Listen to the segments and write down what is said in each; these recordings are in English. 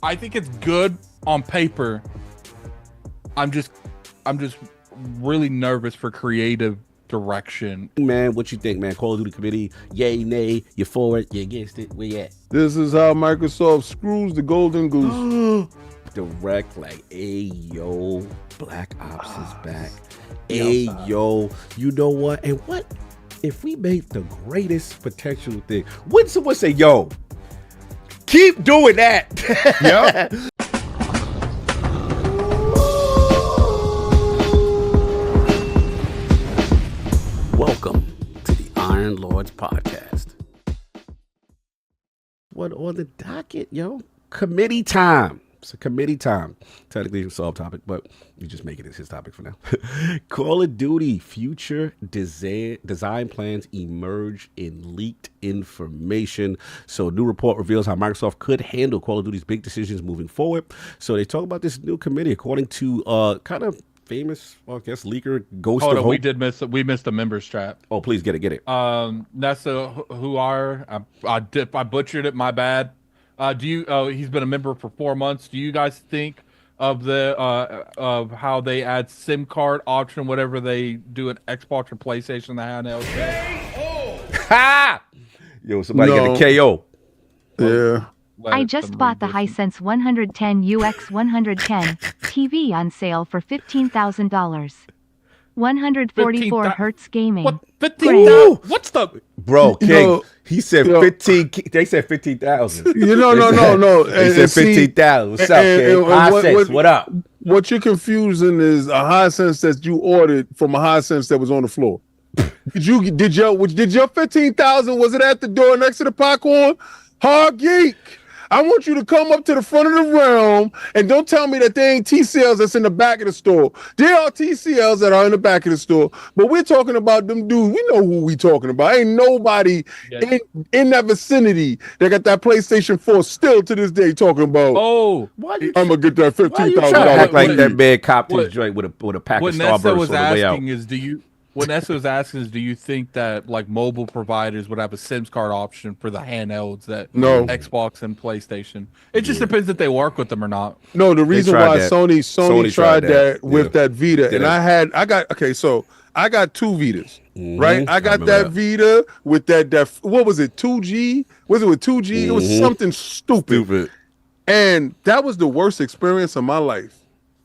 I think it's good on paper. I'm just really nervous for creative direction. Man, what you think, man? Call of Duty committee, yay, nay, you for it, you against it, where you at? This is how Microsoft screws the golden goose. Direct, like, hey, yo, Black Ops is back. Hey, yo, you know what? And what if we made the greatest potential thing? Wouldn't someone say, yo, keep doing that? Yep. Welcome to the Iron Lords podcast. What on the docket, yo? Committee time. It's a committee time. Technically a solved topic, but you just make it as his topic for now. Call of Duty future design plans emerge in leaked information. So new report reveals how Microsoft could handle Call of Duty's big decisions moving forward. So they talk about this new committee according to kind of famous, well, I guess, leaker Ghost of Hope. We missed a members trap. Oh, please get it. That's who are I butchered it. My bad. He's been a member for 4 months. Do you guys think of of how they add SIM card option, whatever they do at Xbox or PlayStation, the handheld? Ha! Yo, somebody get a KO. Yeah. I just bought the Hisense 110 UX 110 TV on sale for $15,000. 144 hertz gaming. What? 15,000? What's the bro? King. Yo, he said 15. They said 15,000. No. They said 15,000. What's up, King? Hisense, what up? What you're confusing is a Hisense that you ordered from a Hisense that was on the floor. Did your 15,000? Was it at the door next to the popcorn? Hard geek. I want you to come up to the front of the realm and don't tell me that there ain't TCLs that's in the back of the store. There are TCLs that are in the back of the store, but we're talking about them dudes. We know who we talking about. Ain't nobody in that vicinity that got that PlayStation 4 still to this day talking about. Oh, I'm gonna get that $15,000. Act like that man copped his joint with a pack of Starburst on the way out. What Nessa was asking is, do you think that like mobile providers would have a SIM card option for the handhelds that Xbox and PlayStation? It just depends if they work with them or not. No, the reason why Sony tried that with that Vita, and I got two Vitas, right? I got that Vita with that what was it, 2G? Was it with 2G? It was something stupid. And that was the worst experience of my life.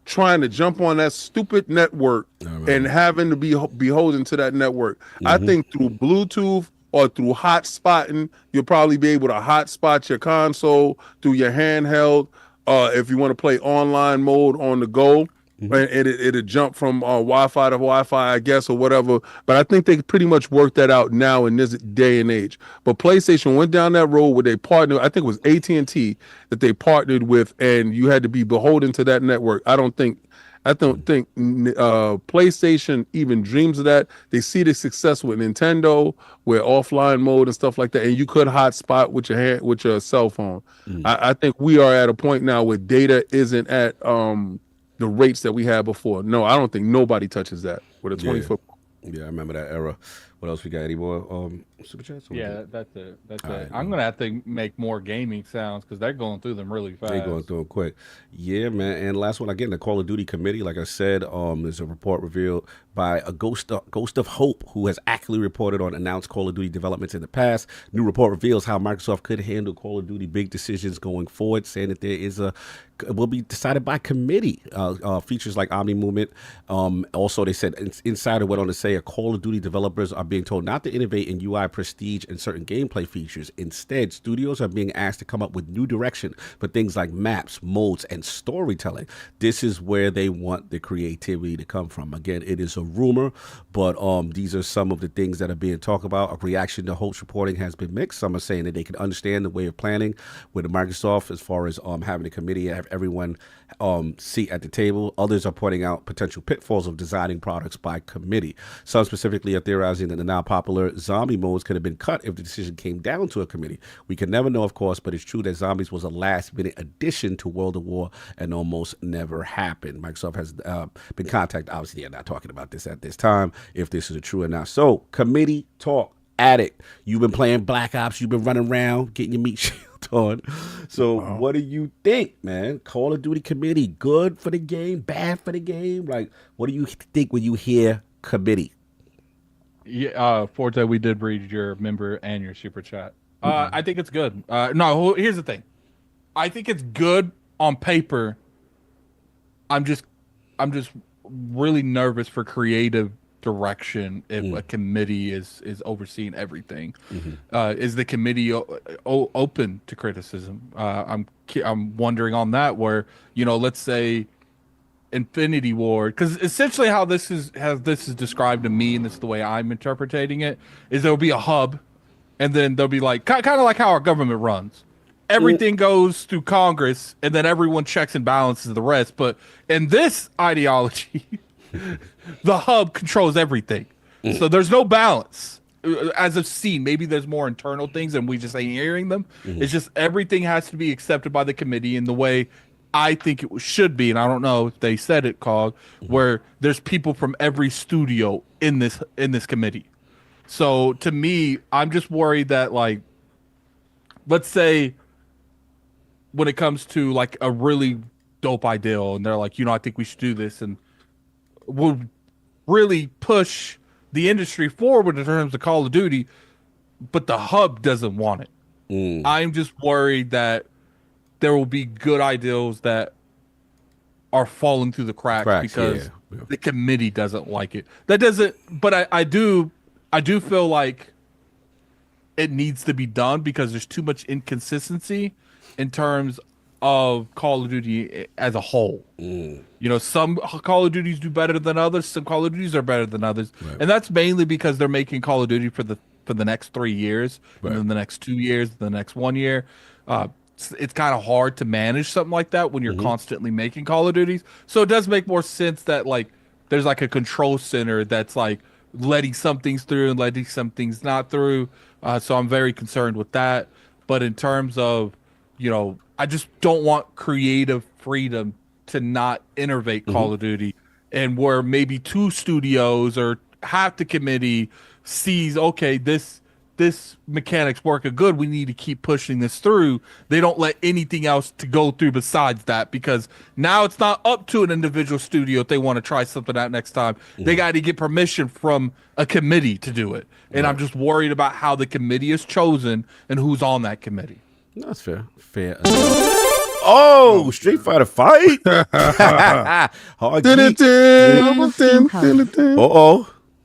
Trying to jump on that stupid network and having to be beholden to that network. I think through Bluetooth or through hotspotting, you'll probably be able to hotspot your console through your handheld if you want to play online mode on the go. And it'll jump from Wi-Fi to Wi-Fi, I guess, or whatever. But I think they pretty much worked that out now in this day and age. But PlayStation went down that road where they partnered. I think it was AT&T that they partnered with, and you had to be beholden to that network. I don't think PlayStation even dreams of that. They see the success with Nintendo, with offline mode and stuff like that, and you could hotspot with your cell phone. I think we are at a point now where data isn't at the rates that we had before. No, I don't think nobody touches that with a 20-foot. Yeah, I remember that era. What else we got? Any more super chats? Yeah, that's it. Right, I'm gonna have to make more gaming sounds because they're going through them really fast. They're going through them quick. Yeah, man. And last one, again, the Call of Duty committee. Like I said, there's a report revealed by a Ghost of Hope, who has accurately reported on announced Call of Duty developments in the past. New report reveals how Microsoft could handle Call of Duty big decisions going forward, saying that will be decided by committee. Features like Omni Movement. Also, they said Insider went on to say Call of Duty developers are being told not to innovate in UI prestige and certain gameplay features. Instead, studios are being asked to come up with new direction for things like maps, modes, and storytelling. This is where they want the creativity to come from. Again, it is a rumor, but these are some of the things that are being talked about. A reaction to Holt's reporting has been mixed. Some are saying that they can understand the way of planning with Microsoft as far as having a committee and have everyone seat at the table. Others are pointing out potential pitfalls of designing products by committee. Some specifically are theorizing that the now popular zombie modes could have been cut if the decision came down to a committee. We can never know, of course, but it's true that zombies was a last-minute addition to World of War and almost never happened. Microsoft has been contacted. Obviously, they're not talking about this at this time, if this is true or not. So, committee talk. Addict, you've been playing Black Ops. You've been running around, getting your meat shield. jumped on. So what do you think, man? Call of Duty committee, good for the game, bad for the game? Like, what do you think when you hear committee? Yeah, Forte, we did read your member and your super chat. I think it's good. No, here's the thing. I think it's good on paper. I'm just really nervous for creative direction if a committee is overseeing everything. Is the committee open to criticism? I'm wondering on that, where, you know, let's say Infinity Ward, because essentially how this is described to me, and this is the way I'm interpreting it, is there'll be a hub, and then there'll be like kind of like how our government runs. Everything goes through Congress, and then everyone checks and balances the rest. But in this ideology, the hub controls everything. So there's no balance. As I've seen, maybe there's more internal things and we just ain't hearing them. It's just everything has to be accepted by the committee in the way I think it should be. And I don't know if they said it, Cog, where there's people from every studio in this committee. So to me, I'm just worried that, like, let's say when it comes to like a really dope idea and they're like, you know, I think we should do this, and we'll really push the industry forward in terms of Call of Duty, but the hub doesn't want it. I'm just worried that there will be good ideals that are falling through the cracks because the committee doesn't like it. That doesn't, but I do feel like it needs to be done because there's too much inconsistency in terms of Call of Duty as a whole. You know, some Call of Duties do better than others. Some Call of Duties are better than others. And that's mainly because they're making Call of Duty for the next 3 years, and then the next 2 years, the next 1 year. It's kind of hard to manage something like that when you're constantly making Call of Duties. So it does make more sense that, like, there's like a control center that's like letting some things through and letting some things not through. So I'm very concerned with that. But in terms of, you know, I just don't want creative freedom to not innovate Call of Duty, and where maybe 2 studios or half the committee sees, okay, this mechanics working good, we need to keep pushing this through. They don't let anything else to go through besides that, because now it's not up to an individual studio if they want to try something out next time. They got to get permission from a committee to do it. And I'm just worried about how the committee is chosen and who's on that committee. That's fair. Oh, Street Fighter fight.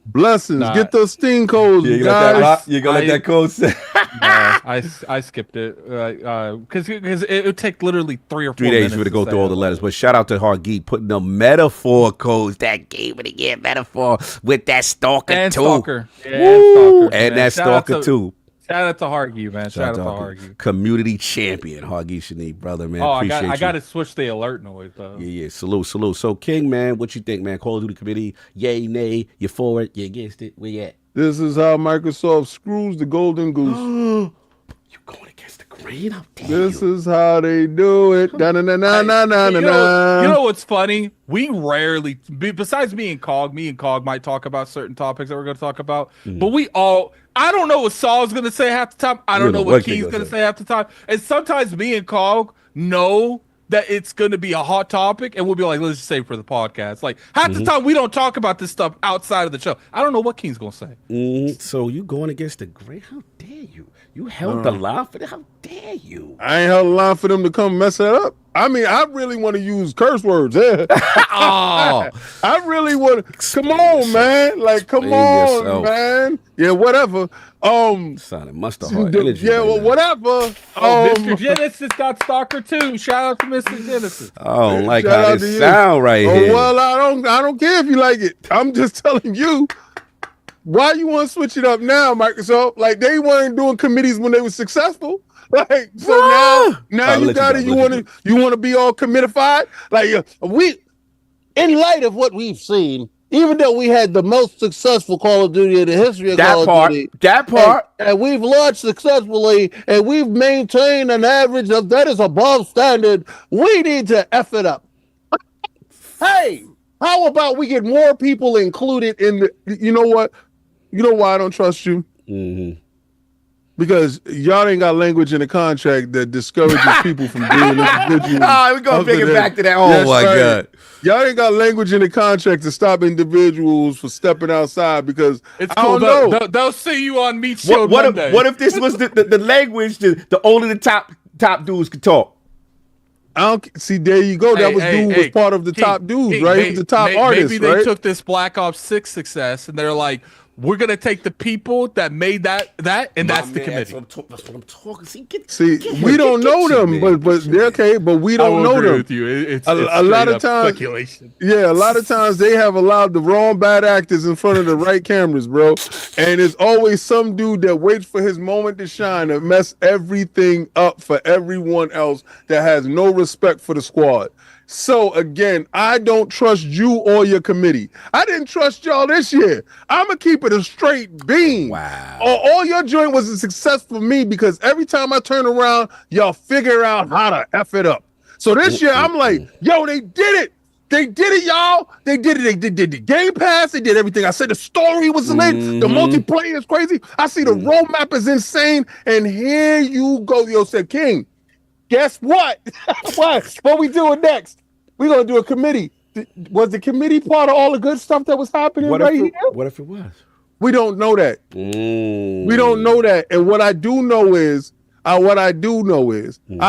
Blessings. Get those Steam codes, guys. You gonna let that code say? I skipped it because it would take literally 3 or 4 days for you to go through all the letters. But shout out to Hard Geek putting the metaphor codes, that game of the year metaphor with that Stalker and 2. Stalker. Woo! And that Stalker 2. Shout out to Hargy, man. Shout out to Hargy. Community champion, Hargy Shanique, brother, man. Oh, appreciate I got to switch the alert noise, though. Yeah. Salute. So, King, man, what you think, man? Call of Duty committee, yay, nay, you for it, you against it, where you at? This is how Microsoft screws the golden goose. You going against the grain? How dare This is how they do it. You know what's funny? We rarely, besides me and Cog might talk about certain topics that we're going to talk about, but we all, I don't know what Saul's going to say half the time. I don't know what King's going to say half the time. And sometimes me and Cog know that it's going to be a hot topic, and we'll be like, let's just save it for the podcast. Like, half the time we don't talk about this stuff outside of the show. I don't know what King's going to say. So you going against the grain? How dare you? You held the line for that? How dare you? I ain't held the line for them to come mess that up. I mean, I really want to use curse words. I really want to. Come on, man. Like, come on, man. Yeah, whatever. Sounded Monster Heart energy. Yeah, well, whatever. Mr. Genesis got Stalker too. Shout out to Mr. Genesis. I don't like how this sound right here. Well, I don't care if you like it. I'm just telling you. Why you want to switch it up now, Microsoft? Like, they weren't doing committees when they were successful. Like, so now you got it. You want to be all committified? Like, in light of what we've seen, even though we had the most successful Call of Duty in the history of Call of Duty, that part, and we've launched successfully, and we've maintained an average of that is above standard. We need to F it up. Hey, how about we get more people included in the? You know what? You know why I don't trust you? Because y'all ain't got language in the contract that discourages people from being individuals. We're going to bring it back to that. Oh, my God. Y'all ain't got language in the contract to stop individuals from stepping outside because it's cool. I don't know. They'll see you on Meat Show Monday. What if this was the language that only the top dudes could talk? I don't see. There you go. That was part of the top dudes, right? He was the top artist, maybe they took this Black Ops 6 success and they're like, we're gonna take the people that made that, and that's the committee. That's what I'm talking. See, we don't know them, but they're okay. But we don't know them. With you. It's a lot of times speculation. Yeah, a lot of times they have allowed the wrong bad actors in front of the right cameras, bro. And it's always some dude that waits for his moment to shine to mess everything up for everyone else that has no respect for the squad. So again, I don't trust you or your committee. I didn't trust y'all this year. I'm gonna keep it a straight beam. Wow. All your joint was a success for me because every time I turn around, y'all figure out how to F it up. So this year, I'm like, yo, they did it. They did it, y'all. They did it. They did the Game Pass. They did everything. I said the story was lit. The multiplayer is crazy. I see the roadmap is insane. And here you go. Yo, said King. Guess what? What we doing next? We're gonna do a committee. Was the committee part of all the good stuff that was happening here? What if it was? We don't know that. We don't know that. And what I do know is, I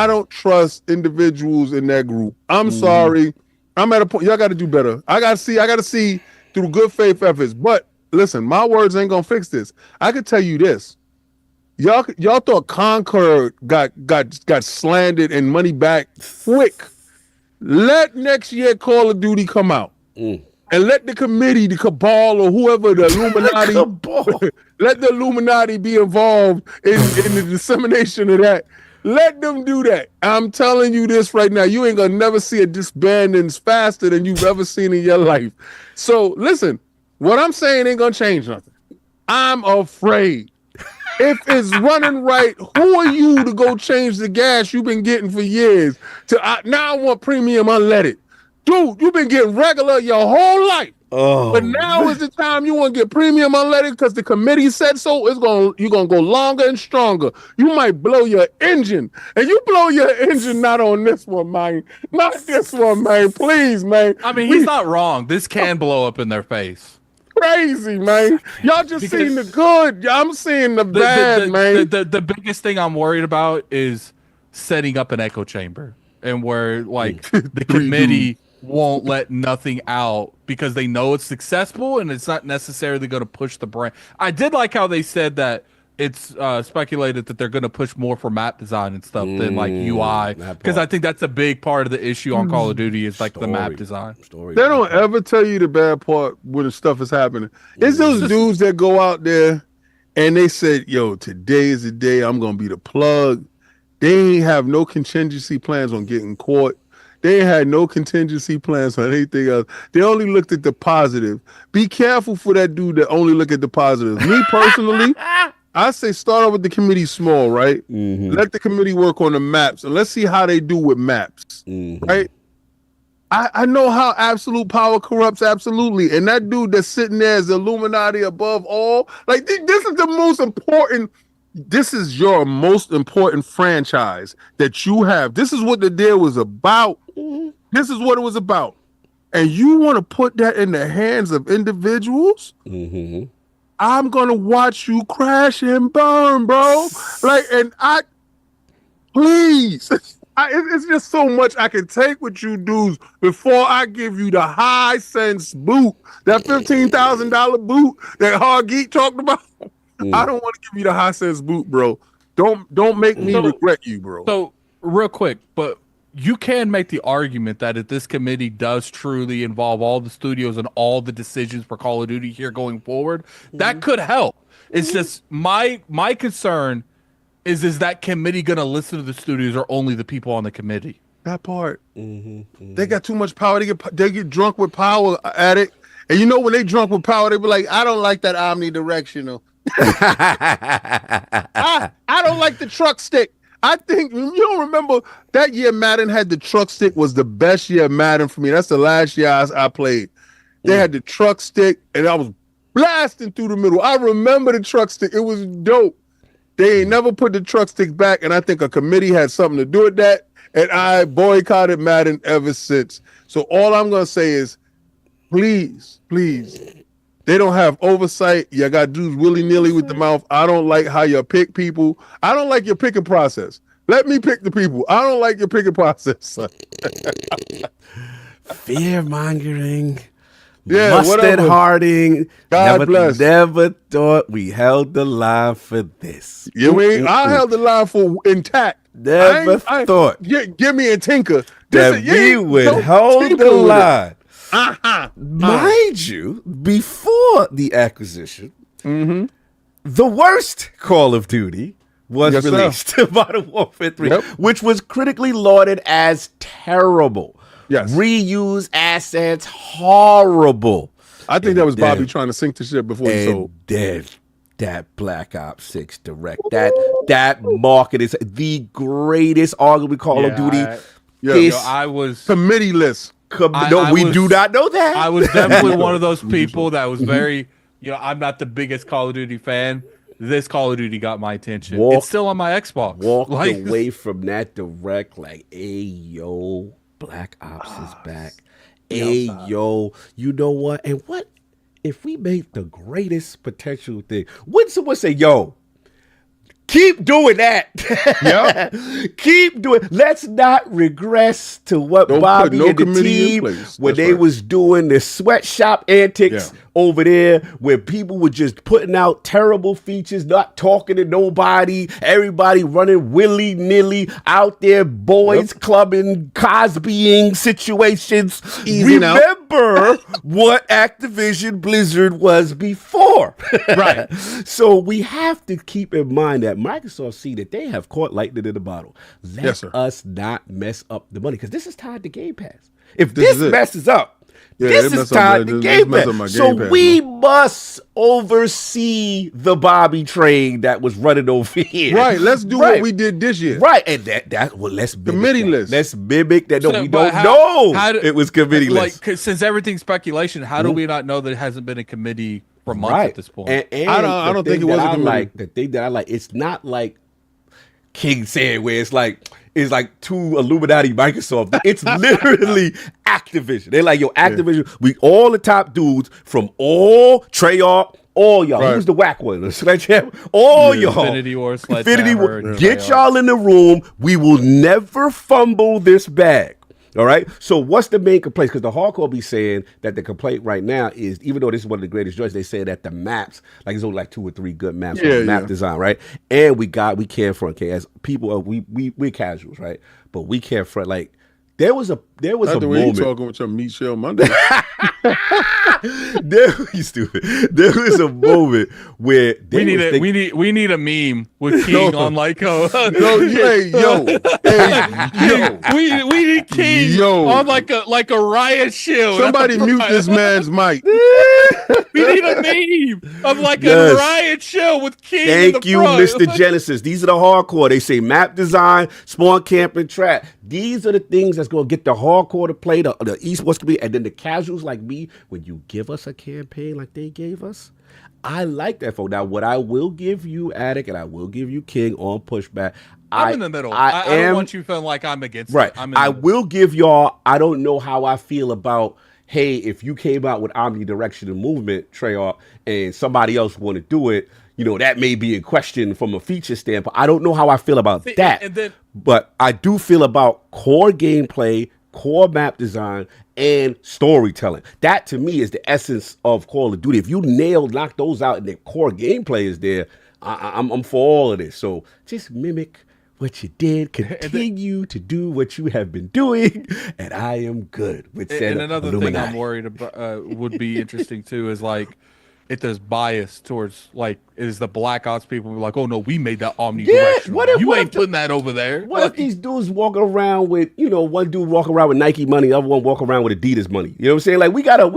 don't trust individuals in that group. I'm sorry. I'm at a point. Y'all got to do better. I got to see through good faith efforts. But listen, my words ain't gonna fix this. I can tell you this. Y'all thought Concord got slandered and money back quick. Let next year Call of Duty come out. And let the committee, the cabal, or whoever, the Illuminati, let the Illuminati be involved in the dissemination of that. Let them do that. I'm telling you this right now. You ain't gonna never see a disbanding faster than you've ever seen in your life. So listen, what I'm saying ain't gonna change nothing. I'm afraid. If it's running right, who are you to go change the gas you've been getting for years? Now I want premium unleaded. Dude, you've been getting regular your whole life. But now is the time you want to get premium unleaded because the committee said so. You're gonna go longer and stronger. You might blow your engine. And you blow your engine not on this one, man. Not this one, man. Please, man. I mean, he's not wrong. This can blow up in their face. Crazy, man. Y'all just seeing the good. I'm seeing the bad, man. The biggest thing I'm worried about is setting up an echo chamber and where like the committee won't let nothing out because they know it's successful and it's not necessarily going to push the brand. I did like how they said that it's speculated that they're going to push more for map design and stuff than like UI, because I think that's a big part of the issue on Call of Duty is like the map design. They don't ever tell you the bad part when the stuff is happening. It's those dudes that go out there and they said, yo, today is the day I'm going to be the plug. They ain't have no contingency plans on getting caught. They ain't had no contingency plans on anything else. They only looked at the positive. Be careful for that dude that only look at the positives. Me personally, I say start off with the committee small, right? Let the committee work on the maps, and let's see how they do with maps, right? I know how absolute power corrupts absolutely, and that dude that's sitting there is the Illuminati above all. Like this is the most important. This is your most important franchise that you have. This is what the deal was about. This is what it was about, and you want to put that in the hands of individuals? I'm gonna watch you crash and burn, bro. Like, and please, it's just so much I can take with you dudes before I give you the high sense boot, that $15,000 boot that Hard Geek talked about. I don't want to give you the high sense boot, bro. Don't make me regret you, bro. So real quick, but you can make the argument that if this committee does truly involve all the studios and all the decisions for Call of Duty here going forward, that could help. It's just my concern is that committee going to listen to the studios or only the people on the committee? That part. They got too much power. They get drunk with power at it. And you know when they drunk with power, they be like, I don't like that omnidirectional. I don't like the truck stick. I think you don't remember that year Madden had the truck stick was the best year of Madden for me. That's the last year I played. They had the truck stick and I was blasting through the middle. I remember the truck stick. It was dope. They ain't never put the truck sticks back, and I think a committee had something to do with that. And I boycotted Madden ever since. So all I'm gonna say is, please, they don't have oversight. You got dudes willy-nilly with the mouth. I don't like how you pick people. I don't like your picking process. Let me pick the people. I don't like your picking process. Fear-mongering. Mustard Harding. God bless. Never thought we held the line for this. I held the line for intact. Never thought. Give me a tinker. That we would hold the line. Mind you, before the acquisition, the worst Call of Duty was released, Modern Warfare 3, which was critically lauded as terrible. Yes. Reuse assets, horrible. I think that was Bobby trying to sink the ship before he sold. Then that Black Ops 6 Direct, that market is the greatest arguably Call of Duty. I was committee list. We do not know that. I was definitely one of those people that was very, I'm not the biggest Call of Duty fan. This Call of Duty got my attention. It's still on my Xbox. Walked away from that Direct like, hey, yo, Black Ops is back. Hey, yo, you know what? And what if we made the greatest potential thing? Wouldn't someone say, yo, keep doing that. Keep doing. Let's not regress to what Bobby and the team when they was doing the sweatshop antics over there, where people were just putting out terrible features, not talking to nobody, everybody running willy-nilly out there, boys clubbing, Cosbying situations. Remember what Activision Blizzard was before. Right. So we have to keep in mind that Microsoft see that they have caught lightning in the bottle. Let us not mess up the money, because this is tied to Game Pass. If this messes up, this is tied to Game Pass. So we must oversee the Bobby train that was running over here. Right. Let's do what we did this year. Right. And let's mimic committee list. Let's mimic that. No, we don't know it was committee list. Like, since everything's speculation, how do we not know that it hasn't been a committee for months at this point? And I don't think it was a committee. The thing that I like, it's not like King said, where it's like two Illuminati Microsoft. It's literally Activision. They're like, yo, Activision, we all the top dudes from all Treyarch, all y'all. Who's the whack one? Sledgehammer. All y'all. Infinity War, Sledgehammer. Get y'all in the room. We will never fumble this bag. All right. So what's the main complaint? Because the hardcore be saying that the complaint right now is, even though this is one of the greatest joys, they say that the maps, like, there's only like 2 or 3 good maps on map design, right? And we can't front, okay, as people, we're casuals, right? But we can't front. Like, there was a moment. You talking with your Michelle Monday? You stupid. There was a moment where we need a meme with King on like we need King on like a riot shield. Somebody mute this man's mic. We need a meme of like a riot shield with King. Thank you, Mr. Genesis. These are the hardcore. They say map design, spawn camp, and trap. These are the things that's going to get the hardcore to play, the esports to be, and then the casuals like me, when you give us a campaign like they gave us, I like that. For now, what I will give you, Attic, and I will give you King on pushback. I'm in the middle. I don't want you feeling like I'm against it. I will give y'all, I don't know how I feel about, hey, if you came out with omnidirectional movement, Treyarch, and somebody else want to do it, that may be in question from a feature standpoint. I don't know how I feel about that. But I do feel about core gameplay, core map design, and storytelling. That, to me, is the essence of Call of Duty. If you knock those out and the core gameplay is there, I'm for all of this. So just mimic what you did, continue to do what you have been doing, and I am good with said And another Illuminati. thing I'm worried about would be interesting too is like, if there's bias towards, like, is the Black Ops people like, oh no, we made that omnidirectional. You ain't putting that over there. What if these dudes walking around with, one dude walking around with Nike money, the other one walking around with Adidas money? You know what I'm saying? Like, we gotta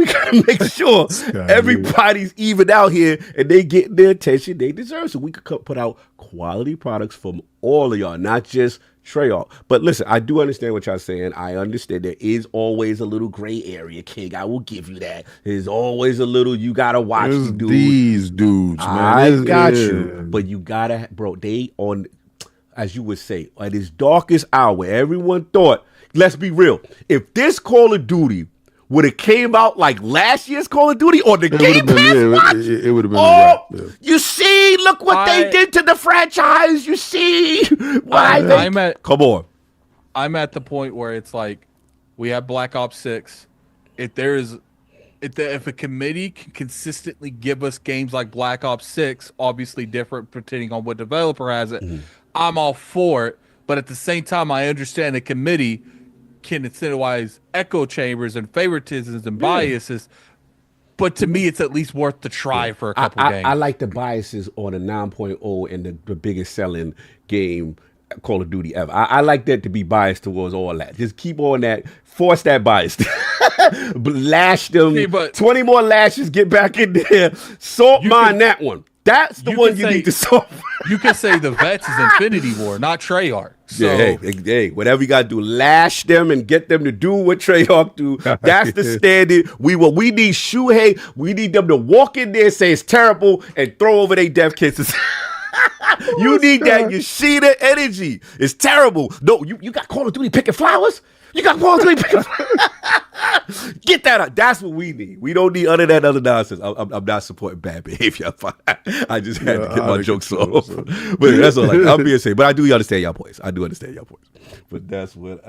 make sure everybody's even out here and they get the attention they deserve, so we could put out quality products from all of y'all, not just Treyarch. But listen, I do understand what y'all saying. I understand there is always a little gray area, King. I will give you that. There's always a little, you gotta watch these dudes, man. I got you. But you gotta, bro, they on, as you would say, at its darkest hour, everyone thought, let's be real, if this Call of Duty would have came out like last year's Call of Duty or the Game Pass watch, it would have been yeah. You see, look what they did to the franchise. You see why come on. I'm at the point where it's like we have Black Ops 6. If a committee can consistently give us games like Black Ops 6, obviously different depending on what developer has it, I'm all for it. But at the same time, I understand a committee can incentivize echo chambers and favoritisms and biases, but to me, it's at least worth the try for a couple games. I like the biases on a 9.0 and the biggest selling game, Call of Duty ever. I like that to be biased towards all that. Just keep on that, force that bias. Lash them, 20 more lashes, get back in there, salt mine that one. That's the one you need to solve. You can say the vets is Infinity War, not Treyarch. So, yeah, hey, whatever you gotta do, lash them and get them to do what Treyarch do. That's the standard. We need Shuhei. We need them to walk in there, say it's terrible, and throw over their death kisses. You need that Yoshida energy. It's terrible. No, you got Call of Duty picking flowers? You got Call of Duty picking flowers? Get that out. That's what we need. We don't need other nonsense. I'm not supporting bad behavior. I just had to get my jokes off. But that's all. I'm being safe. But I do understand y'all points. But that's what